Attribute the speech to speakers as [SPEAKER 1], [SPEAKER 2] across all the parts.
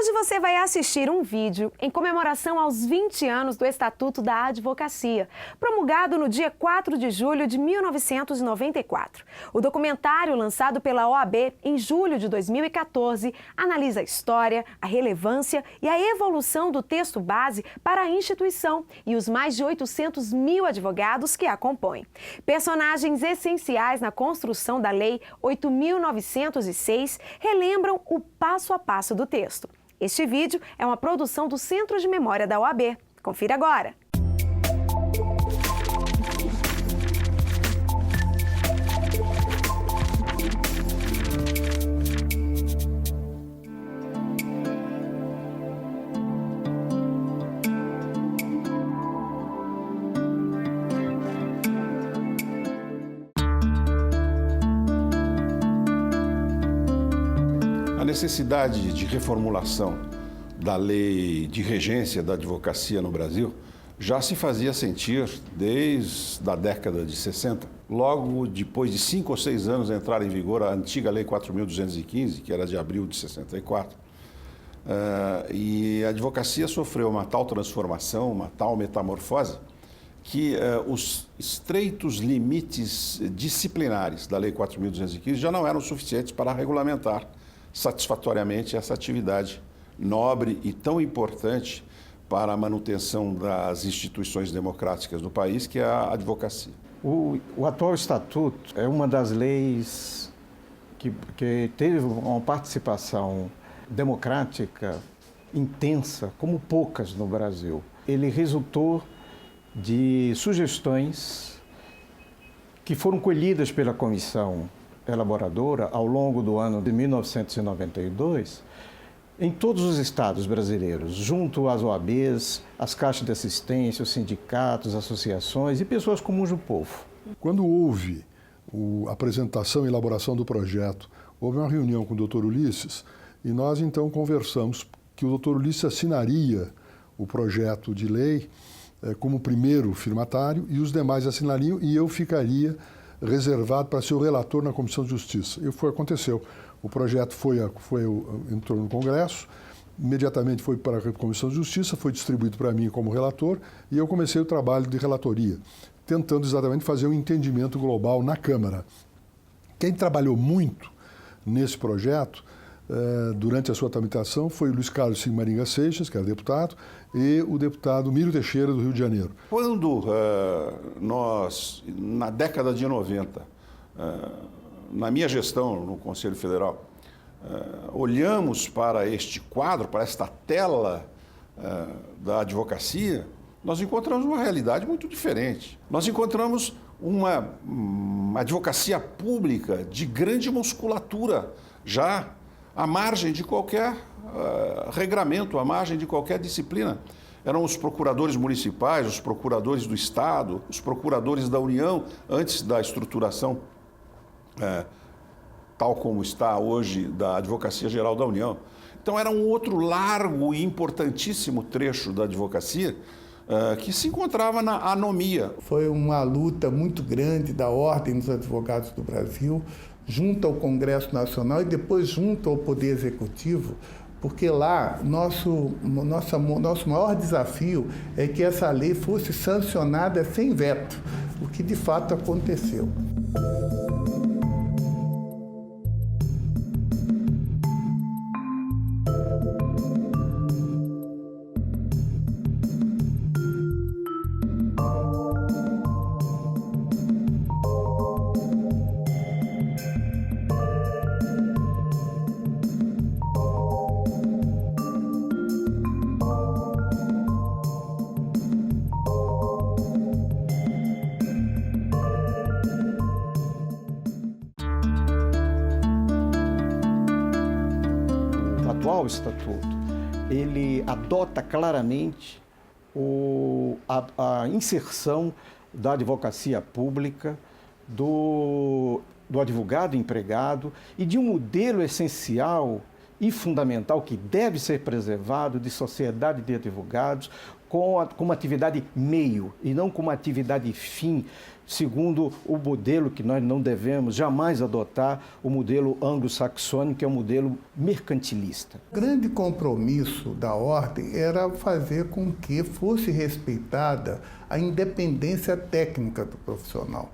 [SPEAKER 1] Hoje você vai assistir um vídeo em comemoração aos 20 anos do Estatuto da Advocacia, promulgado no dia 4 de julho de 1994. O documentário, lançado pela OAB em julho de 2014, analisa a história, a relevância e a evolução do texto base para a instituição e os mais de 800 mil advogados que a compõem. Personagens essenciais na construção da Lei 8.906 relembram o passo a passo do texto. Este vídeo é uma produção do Centro de Memória da OAB. Confira agora!
[SPEAKER 2] A necessidade de reformulação da lei de regência da advocacia no Brasil já se fazia sentir desde a década de 60. Logo depois de 5 ou 6 anos de entrar em vigor a antiga Lei 4.215, que era de abril de 64, e a advocacia sofreu uma tal transformação, uma tal metamorfose, que os estreitos limites disciplinares da Lei 4.215 já não eram suficientes para regulamentar satisfatoriamente essa atividade nobre e tão importante para a manutenção das instituições democráticas do país, que é a advocacia.
[SPEAKER 3] O atual estatuto é uma das leis que teve uma participação democrática intensa, como poucas no Brasil. Ele resultou de sugestões que foram colhidas pela comissão elaboradora ao longo do ano de 1992 em todos os estados brasileiros, junto às OABs, às caixas de assistência, os sindicatos, associações e pessoas comuns do povo.
[SPEAKER 4] Quando houve a apresentação e elaboração do projeto, houve uma reunião com o Dr. Ulisses e nós então conversamos que o Dr. Ulisses assinaria o projeto de lei como primeiro firmatário e os demais assinariam e eu ficaria reservado para ser o relator na Comissão de Justiça. E aconteceu. O projeto entrou no Congresso, imediatamente foi para a Comissão de Justiça, foi distribuído para mim como relator e eu comecei o trabalho de relatoria, tentando exatamente fazer um entendimento global na Câmara. Quem trabalhou muito nesse projeto, durante a sua tramitação, foi o Luiz Carlos Sigmaringa Seixas, que era deputado, e o deputado Mírio Teixeira, do Rio de Janeiro.
[SPEAKER 2] Quando nós, na década de 90, na minha gestão no Conselho Federal, olhamos para este quadro, para esta tela da advocacia, nós encontramos uma realidade muito diferente. Nós encontramos uma advocacia pública de grande musculatura, já à margem de qualquer regramento, à margem de qualquer disciplina. Eram os procuradores municipais, os procuradores do Estado, os procuradores da União, antes da estruturação, tal como está hoje, da Advocacia Geral da União. Então era um outro largo e importantíssimo trecho da advocacia que se encontrava na anomia.
[SPEAKER 5] Foi uma luta muito grande da Ordem dos Advogados do Brasil, junto ao Congresso Nacional e depois junto ao Poder Executivo, porque lá nosso maior desafio é que essa lei fosse sancionada sem veto, o que de fato aconteceu.
[SPEAKER 3] O Estatuto, ele adota claramente a inserção da advocacia pública, do advogado empregado e de um modelo essencial e fundamental que deve ser preservado de sociedade de advogados como atividade meio e não como atividade fim, segundo o modelo que nós não devemos jamais adotar, o modelo anglo-saxônico, que é um modelo mercantilista.
[SPEAKER 5] O grande compromisso da ordem era fazer com que fosse respeitada a independência técnica do profissional.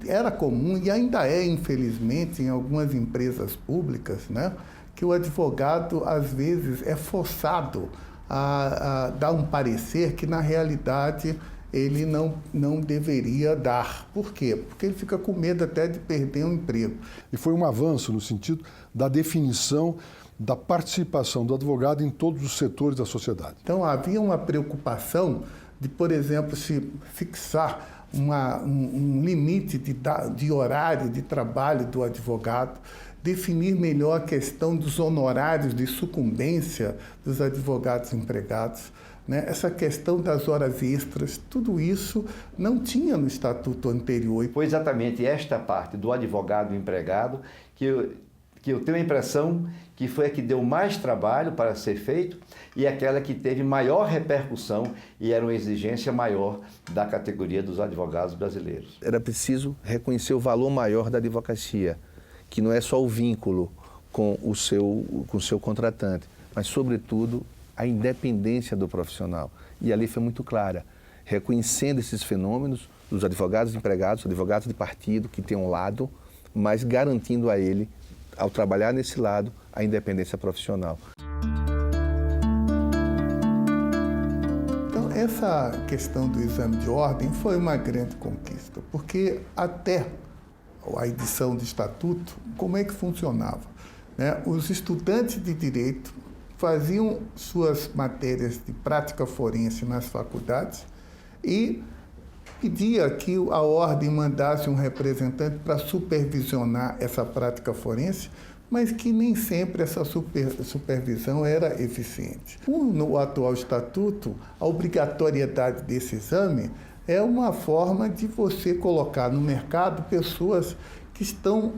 [SPEAKER 5] Era comum, e ainda é, infelizmente, em algumas empresas públicas, né, que o advogado, às vezes, é forçado a dar um parecer que, na realidade, ele não deveria dar. Por quê? Porque ele fica com medo até de perder um emprego.
[SPEAKER 4] E foi um avanço no sentido da definição da participação do advogado em todos os setores da sociedade.
[SPEAKER 5] Então, havia uma preocupação de, por exemplo, se fixar um limite de horário de trabalho do advogado, definir melhor a questão dos honorários de sucumbência dos advogados empregados, né? Essa questão das horas extras, tudo isso não tinha no estatuto anterior.
[SPEAKER 6] Foi exatamente esta parte do advogado empregado que eu tenho a impressão que foi a que deu mais trabalho para ser feito e aquela que teve maior repercussão e era uma exigência maior da categoria dos advogados brasileiros.
[SPEAKER 7] Era preciso reconhecer o valor maior da advocacia, que não é só o vínculo com o seu contratante, mas, sobretudo, a independência do profissional. E ali foi muito clara, reconhecendo esses fenômenos dos advogados empregados, advogados de partido, que tem um lado, mas garantindo a ele, ao trabalhar nesse lado, a independência profissional.
[SPEAKER 5] Então, essa questão do exame de ordem foi uma grande conquista, porque até a edição do Estatuto, como é que funcionava? Né? Os estudantes de Direito faziam suas matérias de prática forense nas faculdades e pedia que a ordem mandasse um representante para supervisionar essa prática forense, mas que nem sempre essa supervisão era eficiente. No atual Estatuto, a obrigatoriedade desse exame é uma forma de você colocar no mercado pessoas que estão,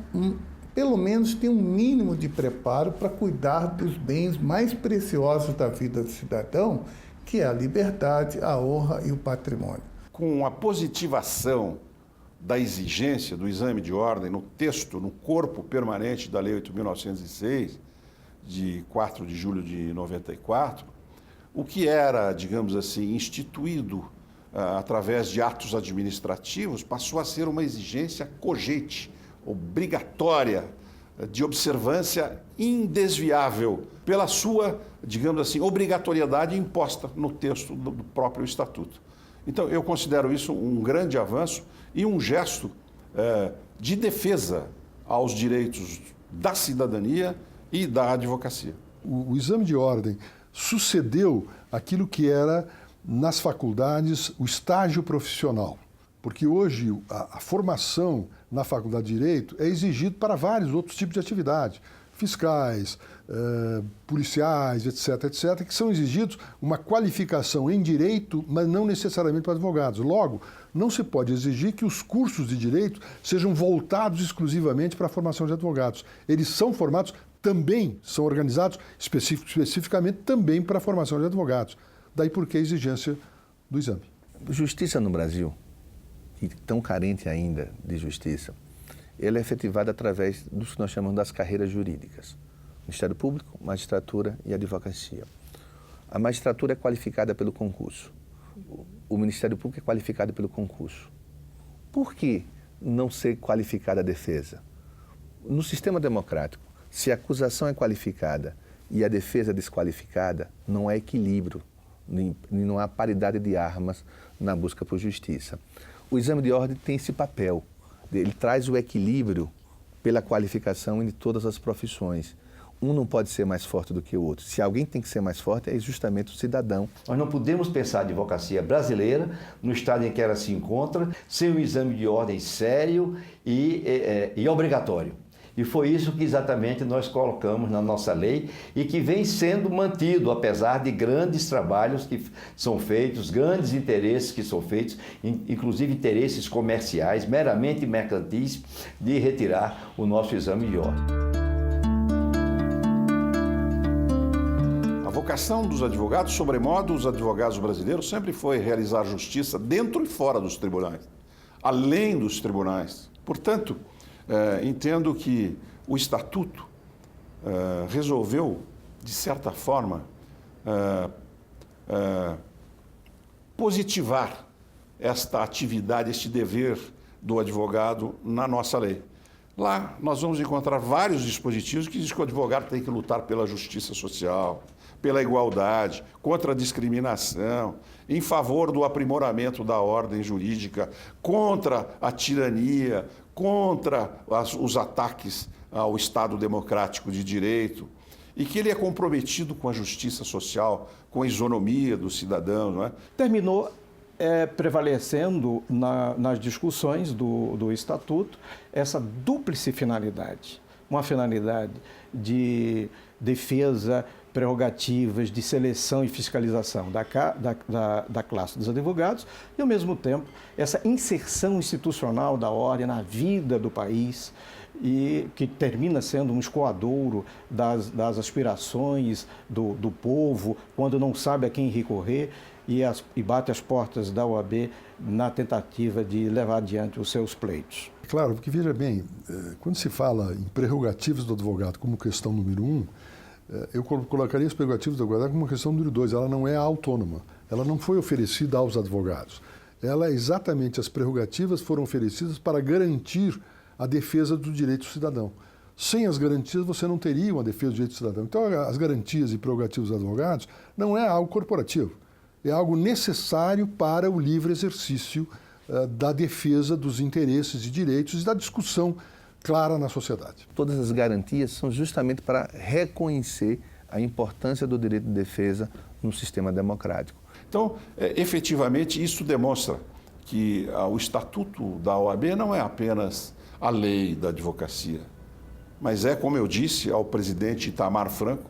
[SPEAKER 5] pelo menos, têm um mínimo de preparo para cuidar dos bens mais preciosos da vida do cidadão, que é a liberdade, a honra e o patrimônio.
[SPEAKER 2] Com a positivação da exigência do exame de ordem no texto, no corpo permanente da Lei 8.906, de 4 de julho de 94, o que era, digamos assim, instituído através de atos administrativos, passou a ser uma exigência cogente, obrigatória, de observância indesviável, pela sua, digamos assim, obrigatoriedade imposta no texto do próprio Estatuto. Então, eu considero isso um grande avanço e um gesto de defesa aos direitos da cidadania e da advocacia.
[SPEAKER 4] O exame de ordem sucedeu aquilo que era, nas faculdades, o estágio profissional. Porque hoje a formação na Faculdade de Direito é exigido para vários outros tipos de atividade, fiscais, policiais, etc., etc., que são exigidos uma qualificação em direito, mas não necessariamente para advogados. Logo, não se pode exigir que os cursos de direito sejam voltados exclusivamente para a formação de advogados. Eles são formados também, são organizados especificamente também para a formação de advogados. Daí por que a exigência do exame.
[SPEAKER 7] Justiça no Brasil, e tão carente ainda de justiça, ela é efetivada através do que nós chamamos das carreiras jurídicas. Ministério Público, magistratura e advocacia. A magistratura é qualificada pelo concurso. O Ministério Público é qualificado pelo concurso. Por que não ser qualificada a defesa? No sistema democrático, se a acusação é qualificada e a defesa é desqualificada, não há equilíbrio, não há paridade de armas na busca por justiça. O exame de ordem tem esse papel. Ele traz o equilíbrio pela qualificação de todas as profissões. Um não pode ser mais forte do que o outro. Se alguém tem que ser mais forte, é justamente o cidadão.
[SPEAKER 6] Nós não podemos pensar a advocacia brasileira, no estado em que ela se encontra, sem um exame de ordem sério e obrigatório. E foi isso que exatamente nós colocamos na nossa lei e que vem sendo mantido, apesar de grandes trabalhos que são feitos, grandes interesses que são feitos, inclusive interesses comerciais, meramente mercantis, de retirar o nosso exame de ordem.
[SPEAKER 2] A vocação dos advogados, sobremodo os advogados brasileiros, sempre foi realizar justiça dentro e fora dos tribunais, além dos tribunais. Portanto, entendo que o Estatuto resolveu, de certa forma, positivar esta atividade, este dever do advogado na nossa lei. Lá nós vamos encontrar vários dispositivos que dizem que o advogado tem que lutar pela justiça social, pela igualdade, contra a discriminação, em favor do aprimoramento da ordem jurídica, contra a tirania, contra os ataques ao Estado democrático de direito, e que ele é comprometido com a justiça social, com a isonomia dos cidadãos. Não é?
[SPEAKER 3] Terminou prevalecendo nas discussões do Estatuto essa dúplice finalidade. Uma finalidade de defesa, prerrogativas de seleção e fiscalização da classe dos advogados e, ao mesmo tempo, essa inserção institucional da ordem na vida do país e que termina sendo um escoadouro das aspirações do povo, quando não sabe a quem recorrer e bate as portas da OAB na tentativa de levar adiante os seus pleitos.
[SPEAKER 4] Claro, porque veja bem, quando se fala em prerrogativas do advogado como questão número 1, eu colocaria as prerrogativas do advogado como questão número 2. Ela não é autônoma, ela não foi oferecida aos advogados. Ela exatamente, as prerrogativas foram oferecidas para garantir a defesa do direito do cidadão. Sem as garantias, você não teria uma defesa do direito do cidadão. Então, as garantias e prerrogativas dos advogados não é algo corporativo, é algo necessário para o livre exercício da defesa dos interesses e direitos e da discussão clara na sociedade.
[SPEAKER 7] Todas as garantias são justamente para reconhecer a importância do direito de defesa no sistema democrático.
[SPEAKER 2] Então, efetivamente, isso demonstra que o Estatuto da OAB não é apenas a lei da advocacia, mas é, como eu disse ao presidente Itamar Franco,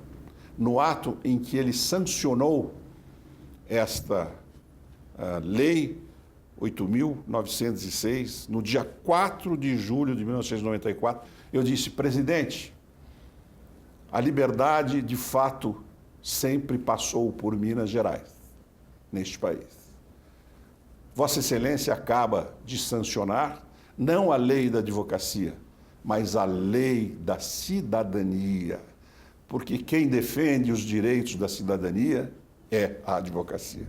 [SPEAKER 2] no ato em que ele sancionou esta lei 8.906, no dia 4 de julho de 1994, eu disse: presidente, a liberdade de fato sempre passou por Minas Gerais, neste país. Vossa Excelência acaba de sancionar não a lei da advocacia, mas a lei da cidadania, porque quem defende os direitos da cidadania é a advocacia.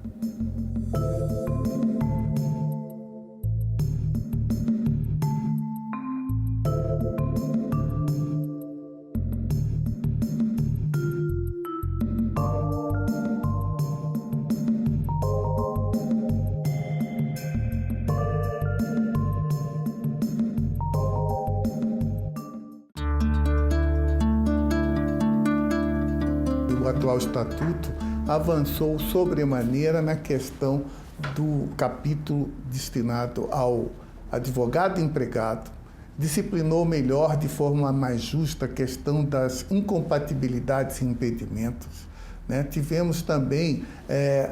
[SPEAKER 5] O atual estatuto avançou sobremaneira na questão do capítulo destinado ao advogado empregado, disciplinou melhor, de forma mais justa, a questão das incompatibilidades e impedimentos, né? Tivemos também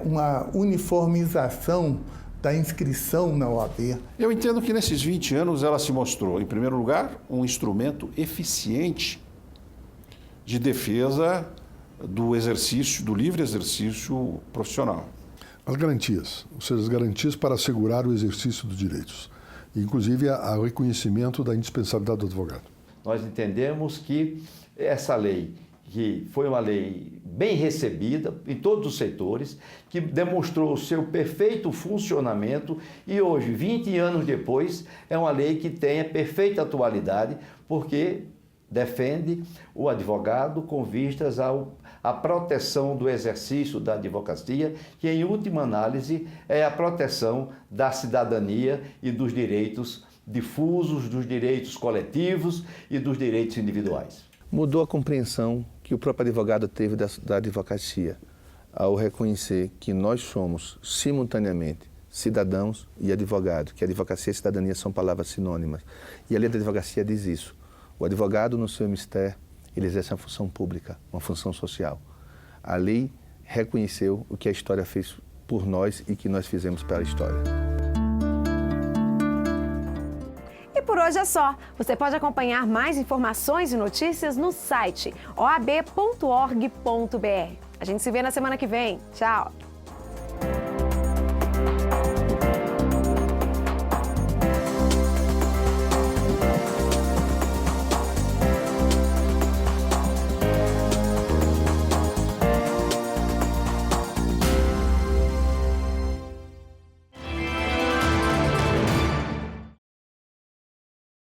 [SPEAKER 5] uma uniformização da inscrição na OAB.
[SPEAKER 2] Eu entendo que nesses 20 anos ela se mostrou, em primeiro lugar, um instrumento eficiente de defesa do exercício, do livre exercício profissional.
[SPEAKER 4] As garantias, ou seja, as garantias para assegurar o exercício dos direitos, inclusive o reconhecimento da indispensabilidade do advogado.
[SPEAKER 6] Nós entendemos que essa lei, que foi uma lei bem recebida em todos os setores, que demonstrou o seu perfeito funcionamento e hoje, 20 anos depois, é uma lei que tem a perfeita atualidade, porque defende o advogado com vistas à proteção do exercício da advocacia, que em última análise é a proteção da cidadania e dos direitos difusos, dos direitos coletivos e dos direitos individuais.
[SPEAKER 7] Mudou a compreensão que o próprio advogado teve da advocacia ao reconhecer que nós somos simultaneamente cidadãos e advogados, que advocacia e cidadania são palavras sinônimas. E a lei da advocacia diz isso. O advogado, no seu mistério, ele exerce uma função pública, uma função social. A lei reconheceu o que a história fez por nós e que nós fizemos pela história.
[SPEAKER 1] E por hoje é só. Você pode acompanhar mais informações e notícias no site oab.org.br. A gente se vê na semana que vem. Tchau!